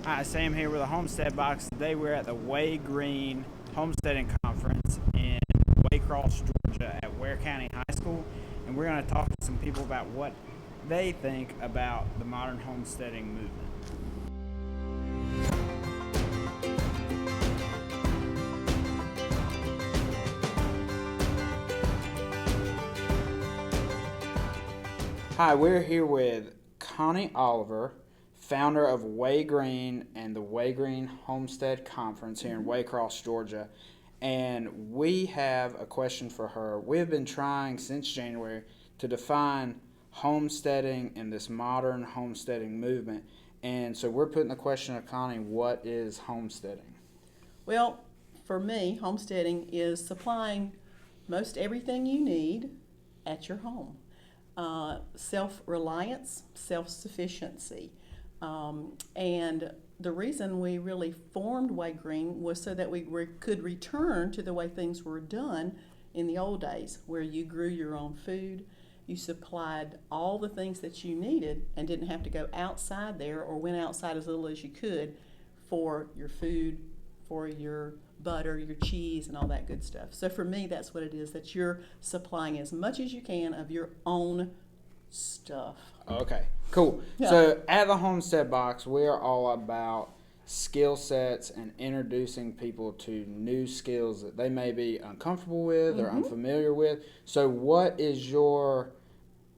Hi, Sam here with a Homestead Box. Today we're at the Way Green Homesteading Conference in Waycross, Georgia at Ware County High School. And we're going to talk to some people about what they think about the modern homesteading movement. Hi, we're here with Connie Oliver, founder of Way Green and the Way Green Homestead Conference here in Waycross, Georgia. And we have a question for her. We've been trying since January to define homesteading and this modern homesteading movement. And so we're putting the question to Connie, what is homesteading? Well, for me, homesteading is supplying most everything you need at your home. Self-reliance, self-sufficiency. And the reason we really formed Way Green was so that we could return to the way things were done in the old days, where you grew your own food, you supplied all the things that you needed and didn't have to go outside there, or went outside as little as you could for your food, for your butter, your cheese, and all that good stuff. So for me, that's what it is, that you're supplying as much as you can of your own stuff. Okay, cool. Yeah. So at the Homestead Box, we are all about skill sets and introducing people to new skills that they may be uncomfortable with or unfamiliar with. So what is your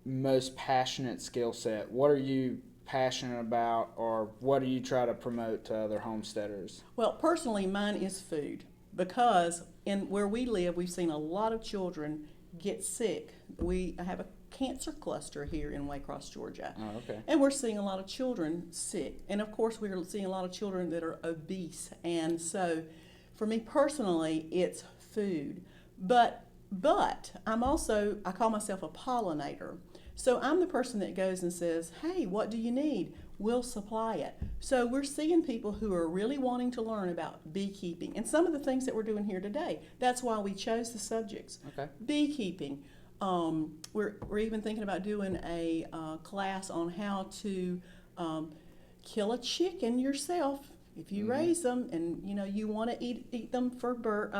most passionate skill set? What are you passionate about, or what do you try to promote to other homesteaders? Well, personally, mine is food, because in where we live, we've seen a lot of children get sick. We have a cancer cluster here in Waycross, Georgia. Oh, okay. And we're seeing a lot of children sick. And of course, we're seeing a lot of children that are obese. And so for me personally, it's food. But I'm also, I call myself a pollinator. So I'm the person that goes and says, hey, what do you need? We'll supply it. So we're seeing people who are really wanting to learn about beekeeping and some of the things that we're doing here today. That's why we chose the subjects. Okay. Beekeeping. We're even thinking about doing a class on how to kill a chicken yourself if you raise them, and you want to eat them for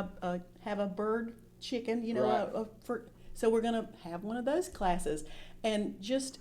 have a bird chicken, Right. So we're going to have one of those classes, and just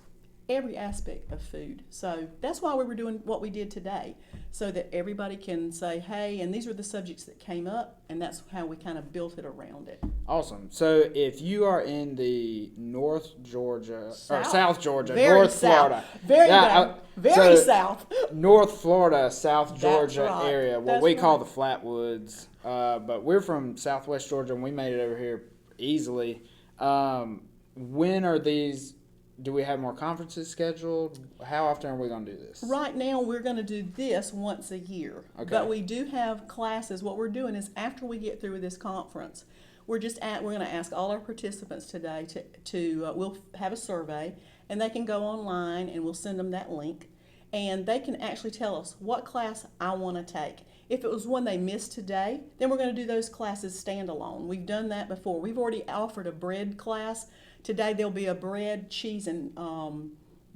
every aspect of food. So that's why we were doing what we did today, so that everybody can say, hey, and these were the subjects that came up, and that's how we kind of built it around it. Awesome. So if you are in the North Georgia or South Georgia, Very North south. Florida, Very south. North Florida, South Georgia right. area, what That's we call the right. Flatwoods, but we're from Southwest Georgia and we made it over here easily. When are these? Do we have more conferences scheduled? How often are we going to do this? Right now, we're going to do this once a year. Okay. But we do have classes. What we're doing is, after we get through with this conference, we're going to ask all our participants today we'll have a survey, and they can go online, and we'll send them that link, and they can actually tell us what class I want to take. If it was one they missed today, then we're going to do those classes standalone. We've done that before. We've already offered a bread class. Today there'll be a bread, cheese, and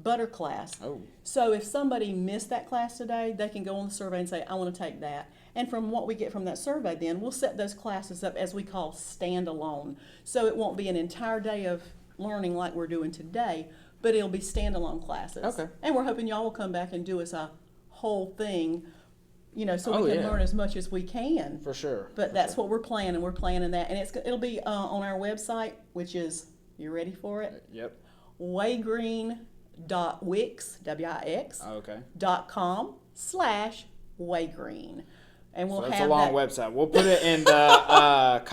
butter class. Oh. So if somebody missed that class today, they can go on the survey and say, I want to take that. And from what we get from that survey, then we'll set those classes up as we call standalone. So it won't be an entire day of learning like we're doing today, but it'll be standalone classes. Okay. And we're hoping y'all will come back and do us a whole thing, so Oh, we can yeah. learn as much as we can. For sure. But that's what we're planning. We're planning that. And it'll be on our website, which is, you ready for it? Yep. Waygreen.wix, W-I-X, Okay. .com/waygreen. And we'll So it's have a long that. website. We'll put it in the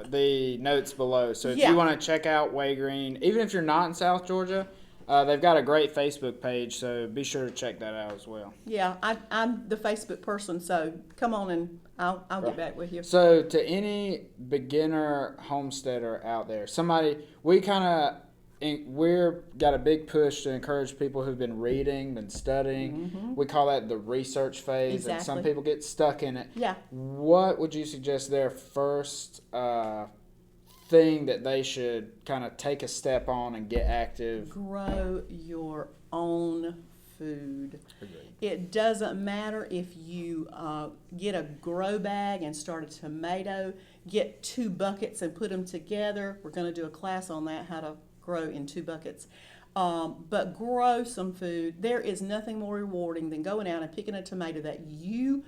the notes below. So if Yeah. you want to check out Way Green, even if you're not in South Georgia, they've got a great Facebook page. So be sure to check that out as well. Yeah, I'm the Facebook person, so come on and I'll Right. get back with you. So to any beginner homesteader out there, we've got a big push to encourage people who've been reading, been studying. We call that the research phase, and some Exactly. people get stuck in it. Yeah. What would you suggest their first thing that they should kind of take a step on and get active? Grow your own food. Agreed. It doesn't matter if you get a grow bag and start a tomato, get 2 buckets and put them together. We're going to do a class on that, how to grow in 2 buckets. But grow some food. There is nothing more rewarding than going out and picking a tomato that you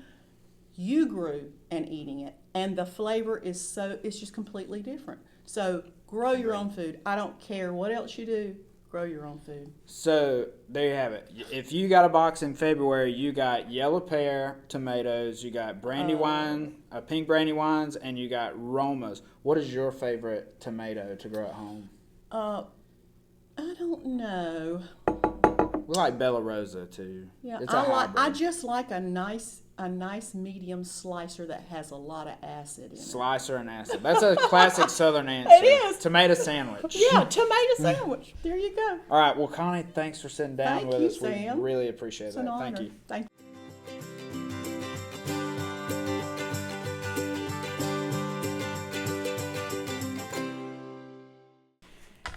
grew and eating it. And the flavor is it's just completely different. So grow your own food. I don't care what else you do. Grow your own food. So there you have it. If you got a box in February, you got yellow pear tomatoes, you got brandywine, pink brandywines, and you got Romas. What is your favorite tomato to grow at home? I don't know. We like Bella Rosa too. Yeah, it's a hybrid. I just like a nice medium slicer that has a lot of acid in it. Slicer and acid. That's a classic Southern answer. It is. Tomato sandwich. Yeah, tomato sandwich. There you go. All right. Well, Connie, thanks for sitting down Thank with you, us. Sam. We really appreciate It's that. an honor. Thank you. Thank you.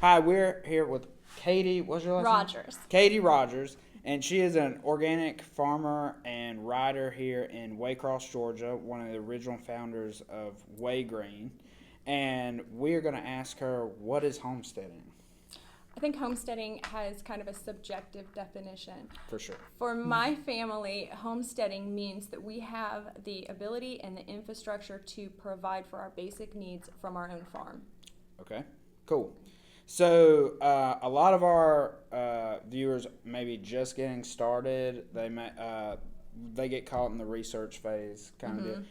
Hi, we're here with Katie. What's your last name? Rogers. Katie Rogers, and she is an organic farmer and writer here in Waycross, Georgia, one of the original founders of Way Green. And we're going to ask her, what is homesteading? I think homesteading has kind of a subjective definition. For sure. For my family, homesteading means that we have the ability and the infrastructure to provide for our basic needs from our own farm. Okay, cool. So a lot of our viewers may be just getting started. They get caught in the research phase kind of deal.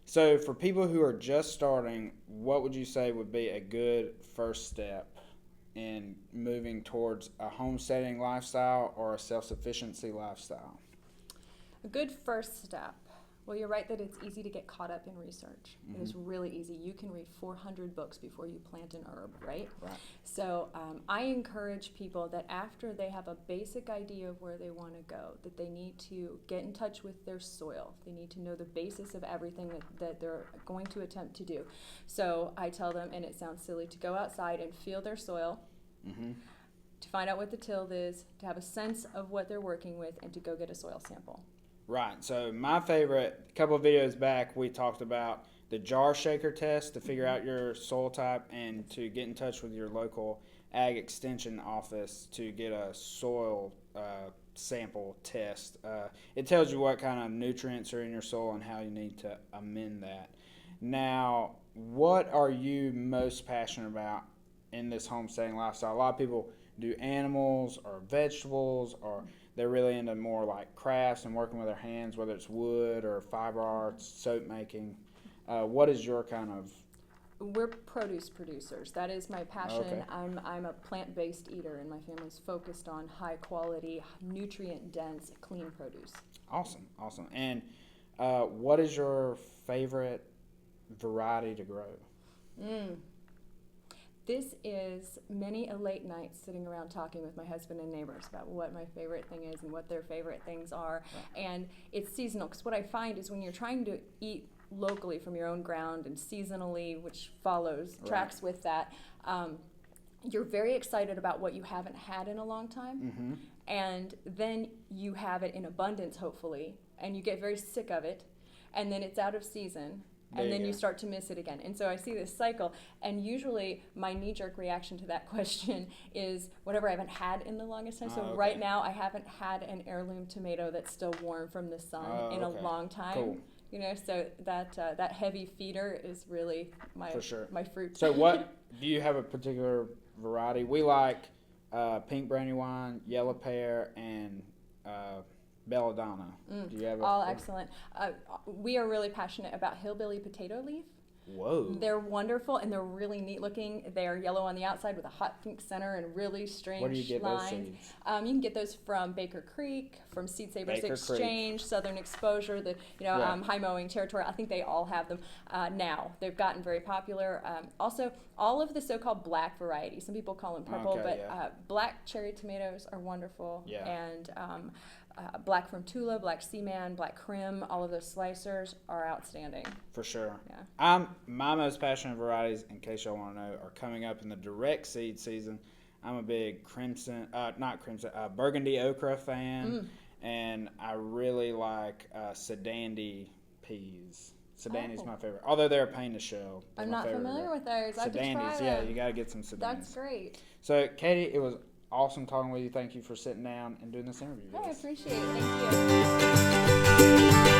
So for people who are just starting, what would you say would be a good first step in moving towards a homesteading lifestyle or a self-sufficiency lifestyle? A good first step. Well, you're right that it's easy to get caught up in research. It is really easy. You can read 400 books before you plant an herb, right? Right. So I encourage people that after they have a basic idea of where they want to go, that they need to get in touch with their soil. They need to know the basis of everything that they're going to attempt to do. So I tell them, and it sounds silly, to go outside and feel their soil, to find out what the till is, to have a sense of what they're working with, and to go get a soil sample. Right. So my favorite, a couple of videos back, we talked about the jar shaker test to figure out your soil type and to get in touch with your local ag extension office to get a soil sample test. It tells you what kind of nutrients are in your soil and how you need to amend that. Now, what are you most passionate about in this homesteading lifestyle? A lot of people do animals or vegetables, or they're really into more like crafts and working with their hands, whether it's wood or fiber arts, soap making. What is your kind of... We're produce producers. That is my passion. Okay. I'm a plant-based eater, and my family's focused on high-quality, nutrient-dense, clean produce. Awesome. And what is your favorite variety to grow? This is many a late night sitting around talking with my husband and neighbors about what my favorite thing is and what their favorite things are. Right. And it's seasonal, because what I find is when you're trying to eat locally from your own ground and seasonally, which tracks with that, you're very excited about what you haven't had in a long time. And then you have it in abundance, hopefully, and you get very sick of it, and then it's out of season. And then you start to miss it again. And so I see this cycle, and usually my knee-jerk reaction to that question is whatever I haven't had in the longest time. So right now I haven't had an heirloom tomato that's still warm from the sun in a long time. Cool. You know, so that heavy feeder is really my fruit. So what, do you have a particular variety? We like pink brandywine, yellow pear, and belladonna. Do you have all excellent. We are really passionate about hillbilly potato leaf. Whoa. They're wonderful, and they're really neat looking. They are yellow on the outside with a hot pink center and really strange lines. Where do you get those seeds? You can get those from Baker Creek, from Seed Savers Exchange, Southern Exposure, High Mowing Territory. I think they all have them now. They've gotten very popular. Also, all of the so-called black varieties. Some people call them purple, black cherry tomatoes are wonderful. Yeah. And black from Tula, black Seaman, black Crim, all of those slicers are outstanding. For sure. Yeah. My most passionate varieties, in case y'all want to know, are coming up in the direct seed season. I'm a big burgundy okra fan, and I really like sedandi peas. Sedandi's my favorite, although they're a pain to shell. I'm not familiar with those. I have to try Sedandis, them. yeah, you got to get some sedandis. That's great. So, Katie, it was awesome talking with you. Thank you for sitting down and doing this interview with I us. appreciate it. Thank you.